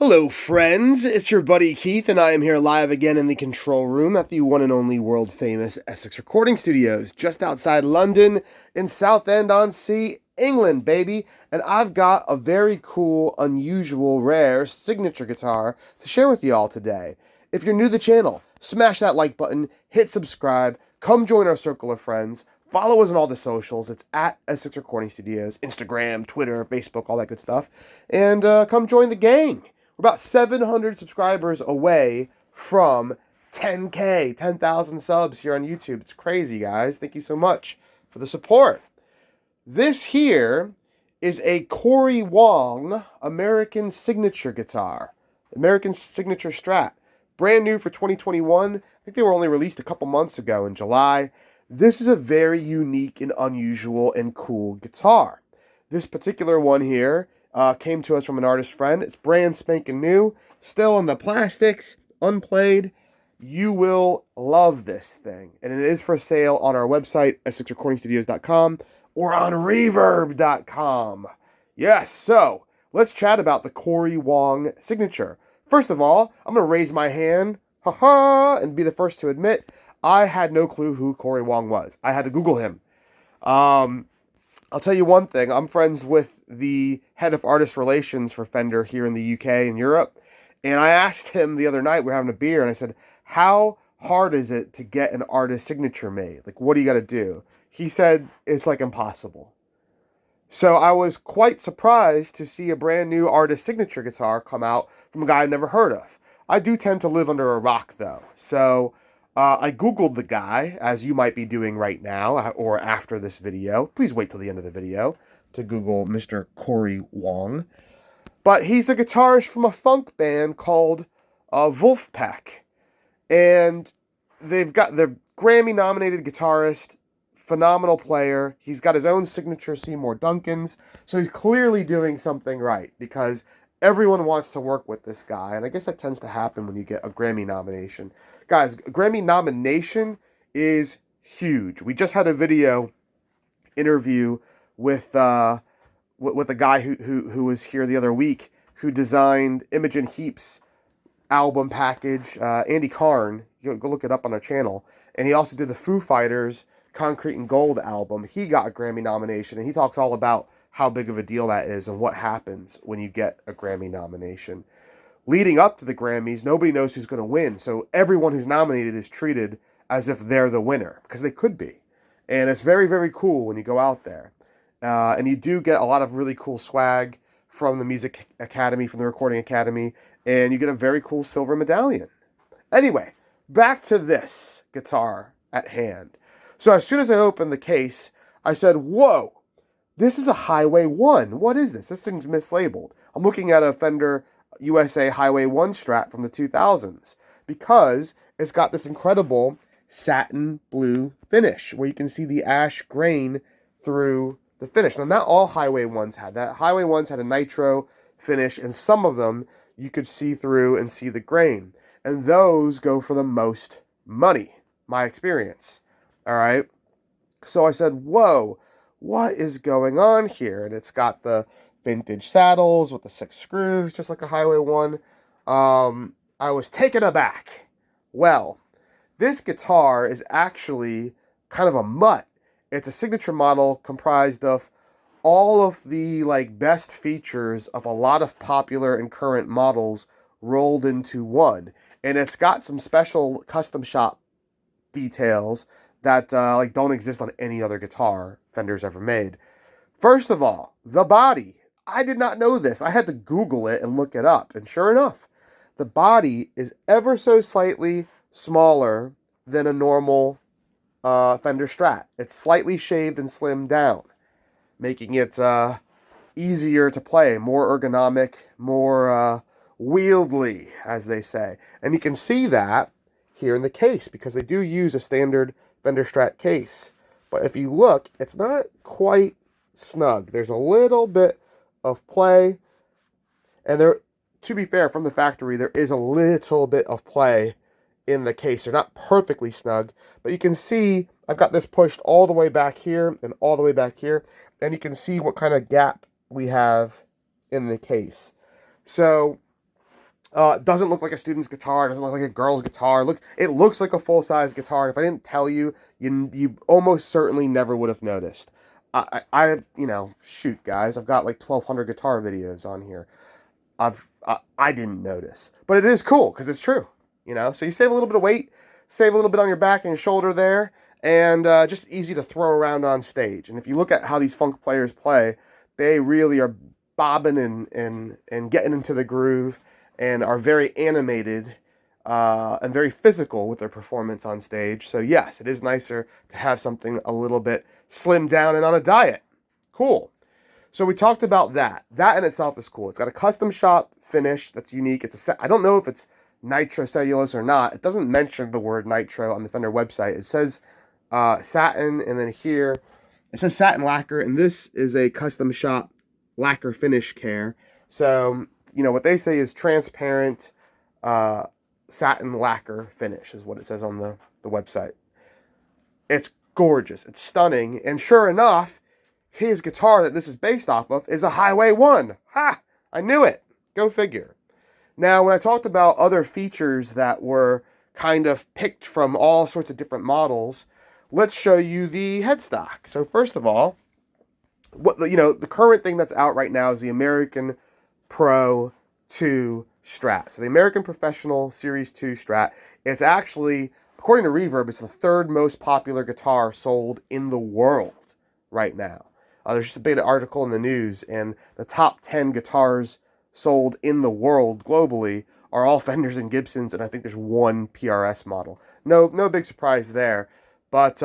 Hello, friends. It's your buddy Keith, and I am here live again in the control room at the one and only world famous Essex Recording Studios, just outside London in Southend-on-Sea, England, baby. And I've got a very cool, unusual, rare signature guitar to share with you all today. If you're new to the channel, smash that like button, hit subscribe, come join our circle of friends. Follow us on all the socials. It's at Essex Recording Studios, Instagram, Twitter, Facebook, all that good stuff. And come join the gang. We're about 700 subscribers away from 10K, 10,000 subs here on YouTube. It's crazy, guys. Thank you so much for the support. This here is a Cory Wong American Signature guitar. American Signature Strat. Brand new for 2021. I think they were only released a couple months ago in July. This is a very unique and unusual and cool guitar. This particular one here came to us from an artist friend. It's brand spanking new, still in the plastics, unplayed. You will love this thing. And it is for sale on our website, EssexRecordingStudios.com, or on Reverb.com. Yes, so let's chat about the Cory Wong Signature. First of all, I'm going to raise my hand, and be the first to admit, I had no clue who Cory Wong was. I had to Google him. I'll tell you one thing. I'm friends with the head of artist relations for Fender here in the UK and Europe. And I asked him the other night, we were having a beer, and I said, how hard is it to get an artist signature made? Like, what do you got to do? He said, it's like impossible. So I was quite surprised to see a brand new artist signature guitar come out from a guy I've never heard of. I do tend to live under a rock, though. So I Googled the guy, as you might be doing right now, or after this video. Please wait till the end of the video to Google Mr. Cory Wong. But he's a guitarist from a funk band called Wolfpack. And they've got the Grammy-nominated guitarist, phenomenal player. He's got his own signature Seymour Duncans. So he's clearly doing something right, because everyone wants to work with this guy. And I guess that tends to happen when you get a Grammy nomination. Guys, a Grammy nomination is huge. We just had a video interview with a guy who was here the other week, who designed Imogen Heap's album package. Andy Karn, go look it up on our channel. And he also did the Foo Fighters Concrete and Gold album. He got a Grammy nomination, and he talks all about how big of a deal that is and what happens when you get a Grammy nomination. Leading up to the Grammys, nobody knows who's going to win, so everyone who's nominated is treated as if they're the winner, because they could be. And it's very, very cool when you go out there. And you do get a lot of really cool swag from the Music Academy, from the Recording Academy, and you get a very cool silver medallion. Anyway, back to this guitar at hand. So as soon as I opened the case, I said, whoa, this is a Highway 1. What is this? This thing's mislabeled. I'm looking at a Fender USA Highway 1 Strat from the 2000s, because it's got this incredible satin blue finish where you can see the ash grain through the finish. Now, not all Highway 1s had that. Highway 1s had a nitro finish, and some of them you could see through and see the grain. And those go for the most money, my experience. All right? So I said, whoa, what is going on here? And it's got the vintage saddles with the 6 screws, just like a Highway 1. I was taken aback. Well, this guitar is actually kind of a mutt. It's a signature model comprised of all of the best features of a lot of popular and current models rolled into one. And it's got some special custom shop details that don't exist on any other guitar Fender's ever made. First of all, the body. I did not know this. I had to Google it and look it up. And sure enough, the body is ever so slightly smaller than a normal Fender Strat. It's slightly shaved and slimmed down, making it easier to play, more ergonomic, more wieldy, as they say. And you can see that here in the case, because they do use a standard Fender Strat case. But if you look, it's not quite snug. There's a little bit of play, and there, to be fair, from the factory, there is a little bit of play in the case. They're not perfectly snug, but you can see I've got this pushed all the way back here and all the way back here, and you can see what kind of gap we have in the case. So Doesn't look like a student's guitar. Doesn't look like a girl's guitar. It looks like a full-size guitar. If I didn't tell you, you almost certainly never would have noticed. Shoot, guys, I've got like 1,200 guitar videos on here. I didn't notice, but it is cool because it's true. So you save a little bit of weight, save a little bit on your back and your shoulder there, and just easy to throw around on stage. And if you look at how these funk players play, they really are bobbing and getting into the groove and are very animated and very physical with their performance on stage. So yes, it is nicer to have something a little bit slimmed down and on a diet. Cool. So we talked about that. That in itself is cool. It's got a custom shop finish that's unique. I don't know if it's nitrocellulose or not. It doesn't mention the word nitro on the Fender website. It says satin, and then here it says satin lacquer, and this is a custom shop lacquer finish care. So, what they say is transparent satin lacquer finish is what it says on the website. It's gorgeous. It's stunning. And sure enough, his guitar that this is based off of is a Highway 1. Ha! I knew it. Go figure. Now, when I talked about other features that were kind of picked from all sorts of different models, let's show you the headstock. So first of all, the current thing that's out right now is the American Pro 2 Strat. So the American Professional Series 2 Strat. It's actually, according to Reverb, it's the third most popular guitar sold in the world right now. There's just a big article in the news, and the top 10 guitars sold in the world globally are all Fenders and Gibsons, and I think there's one PRS model. No big surprise there. But,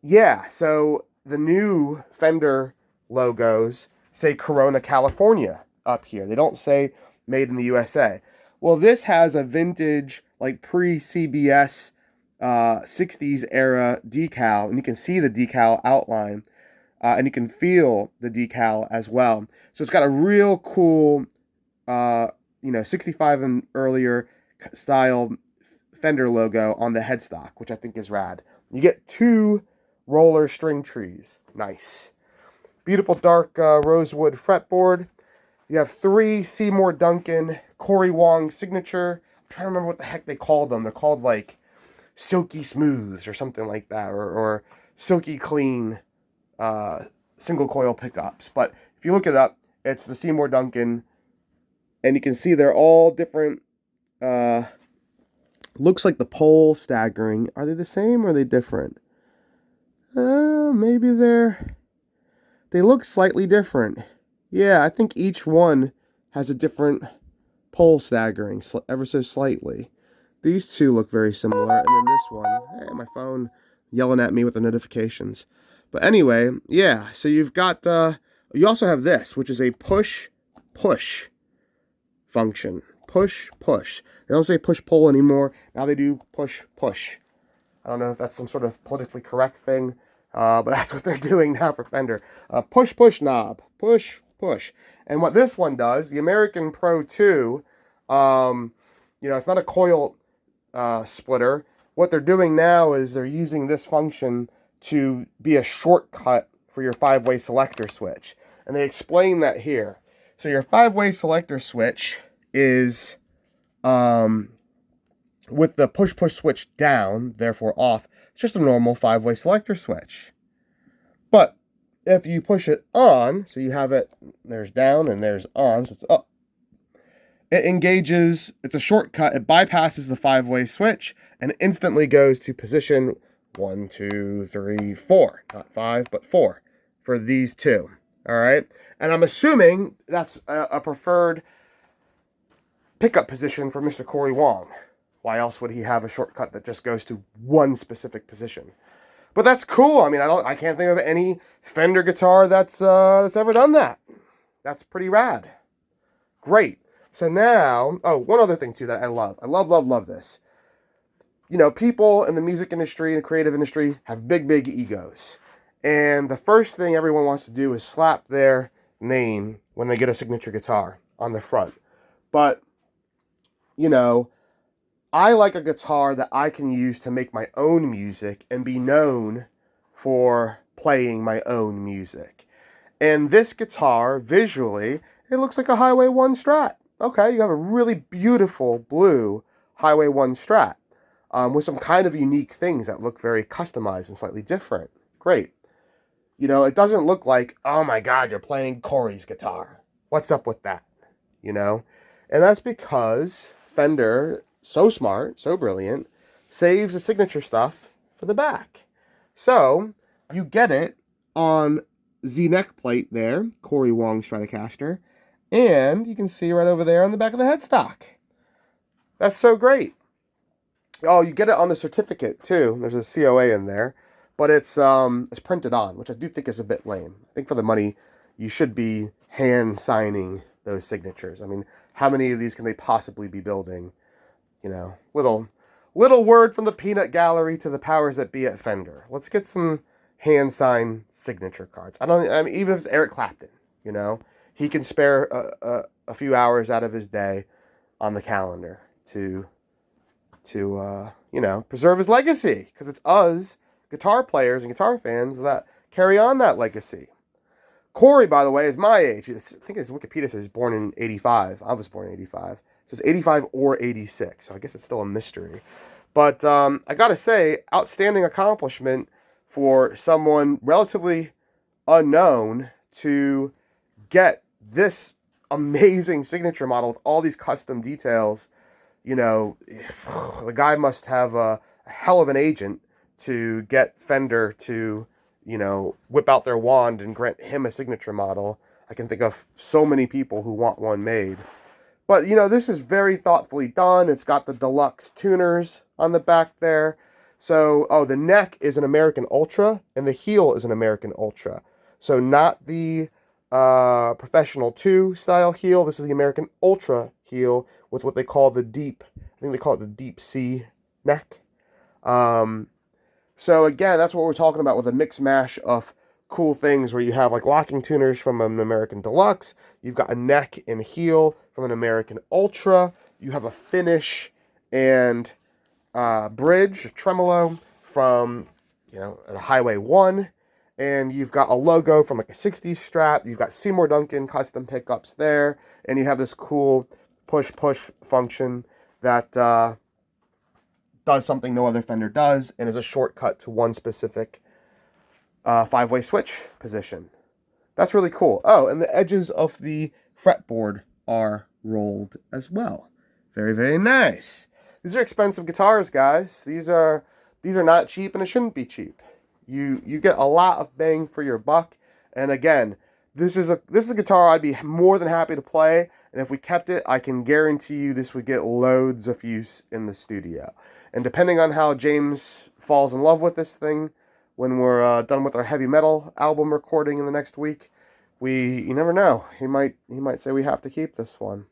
yeah, so the new Fender logos say Corona, California up here. They don't say made in the USA. Well, this has a vintage, like pre-CBS 60s era decal, and you can see the decal outline. And you can feel the decal as well. So it's got a real cool, 65 and earlier style Fender logo on the headstock, which I think is rad. You get 2 roller string trees. Nice. Beautiful dark rosewood fretboard. You have 3 Seymour Duncan Cory Wong signature. I'm trying to remember what the heck they called them. They're called like Silky Smooths or something like that, or Silky Clean single coil pickups. But if you look it up, it's the Seymour Duncan, and you can see they're all different. Looks like the pole staggering. Are they the same or are they different? Maybe they look slightly different. Yeah, I think each one has a different pole staggering ever so slightly. These 2 look very similar, and then this one, hey, my phone yelling at me with the notifications. But anyway, yeah, so you've got, you also have this, which is a push-push function. Push-push. They don't say push-pull anymore. Now they do push-push. I don't know if that's some sort of politically correct thing, but that's what they're doing now for Fender. Push-push knob. Push-push. And what this one does, the American Pro 2, it's not a coil splitter. What they're doing now is they're using this function to be a shortcut for your 5-way selector switch. And they explain that here. So your 5-way selector switch is with the push-push switch down, therefore off. It's just a normal 5-way selector switch. But if you push it on, so you have it, there's down and there's on, so it's up. It engages, it's a shortcut, it bypasses the 5-way switch and instantly goes to position 1, 2, 3, 4. Not 5, but 4 for these 2. All right? And I'm assuming that's a preferred pickup position for Mr. Cory Wong. Why else would he have a shortcut that just goes to one specific position? But that's cool. I mean, I can't think of any Fender guitar that's ever done that. That's pretty rad. Great. So now, one other thing too that I love. I love this. People in the music industry, the creative industry, have big egos. And the first thing everyone wants to do is slap their name when they get a signature guitar on the front. But, I like a guitar that I can use to make my own music and be known for playing my own music. And this guitar, visually, it looks like a Highway 1 Strat. Okay, you have a really beautiful blue Highway 1 Strat with some kind of unique things that look very customized and slightly different. Great. You know, it doesn't look like, oh my God, you're playing Cory's guitar. What's up with that? You know? And that's because Fender, so smart, so brilliant, saves the signature stuff for the back. So you get it on the neck plate there, Cory Wong Stratocaster, and you can see right over there on the back of the headstock. That's so great. Oh, you get it on the certificate too. There's a COA in there, but it's printed on, which I do think is a bit lame. I think for the money, you should be hand signing those signatures. I mean, how many of these can they possibly be building? You know, little word from the peanut gallery to the powers that be at Fender. Let's get some hand signed signature cards. I mean, even if it's Eric Clapton, you know, he can spare a few hours out of his day on the calendar to you know, preserve his legacy, because it's us guitar players and guitar fans that carry on that legacy. Cory, by the way, is my age. I think his Wikipedia says born in 85. I was born in 85. It says 85 or 86, so I guess it's still a mystery. But I gotta say, outstanding accomplishment for someone relatively unknown to get this amazing signature model with all these custom details. You know, the guy must have a hell of an agent to get Fender to, you know, whip out their wand and grant him a signature model. I can think of so many people who want one made. But, you know, this is very thoughtfully done. It's got the deluxe tuners on the back there. So, oh, the neck is an American Ultra, and the heel is an American Ultra. So not the Professional 2 style heel. This is the American Ultra heel with what they call the deep, I think they call it the deep C neck. So again, that's what we're talking about with a mix mash of cool things where you have like locking tuners from an American Deluxe. You've got a neck and heel from an American Ultra. You have a finish and bridge, a tremolo from, you know, a Highway 1. And you've got a logo from like a 60s Strat. You've got Seymour Duncan custom pickups there. And you have this cool push function that does something no other Fender does and is a shortcut to one specific 5-way switch position. That's really cool. Oh, and the edges of the fretboard are rolled as well. Very, very nice. These are expensive guitars, guys. These are not cheap, and it shouldn't be cheap. You get a lot of bang for your buck. And again, this is a guitar I'd be more than happy to play. And if we kept it, I can guarantee you this would get loads of use in the studio. And depending on how James falls in love with this thing, when we're done with our heavy metal album recording in the next week, you never know. He might say we have to keep this one.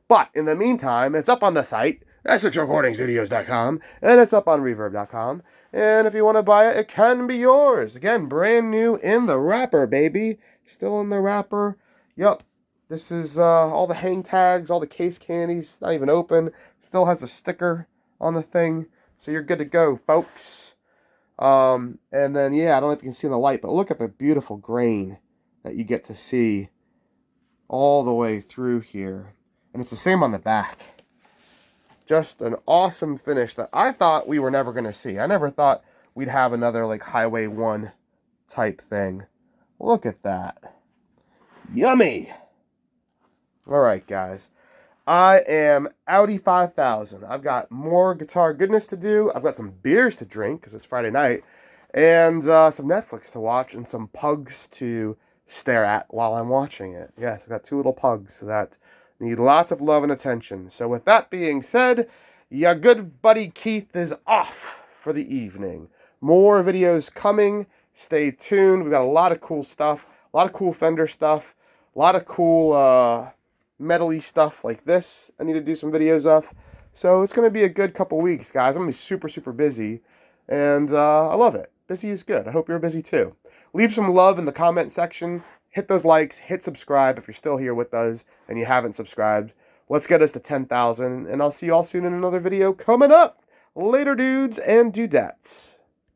But in the meantime, it's up on the site, EssexRecordingStudios.com, and it's up on Reverb.com. And if you want to buy it, it can be yours. Again, brand new in the wrapper, baby. Still in the wrapper. Yup. This is all the hang tags, all the case candies, not even open. Still has a sticker on the thing. So you're good to go, folks. And then, yeah, I don't know if you can see in the light, but look at the beautiful grain that you get to see all the way through here. And it's the same on the back. Just an awesome finish that I thought we were never going to see. I never thought we'd have another like Highway 1 type thing. Look at that. Yummy! Alright, guys. I am Audi 5000. I've got more guitar goodness to do. I've got some beers to drink because it's Friday night. And some Netflix to watch and some pugs to stare at while I'm watching it. Yes, I've got 2 little pugs that need lots of love and attention. So with that being said, your good buddy Keith is off for the evening. More videos coming. Stay tuned. We've got a lot of cool stuff. A lot of cool Fender stuff. A lot of cool metal-y stuff like this I need to do some videos of. So it's going to be a good couple weeks, guys. I'm going to be super, super busy. And I love it. Busy is good. I hope you're busy too. Leave some love in the comment section. Hit those likes. Hit subscribe if you're still here with us and you haven't subscribed. Let's get us to 10,000. And I'll see you all soon in another video coming up. Later, dudes and dudettes.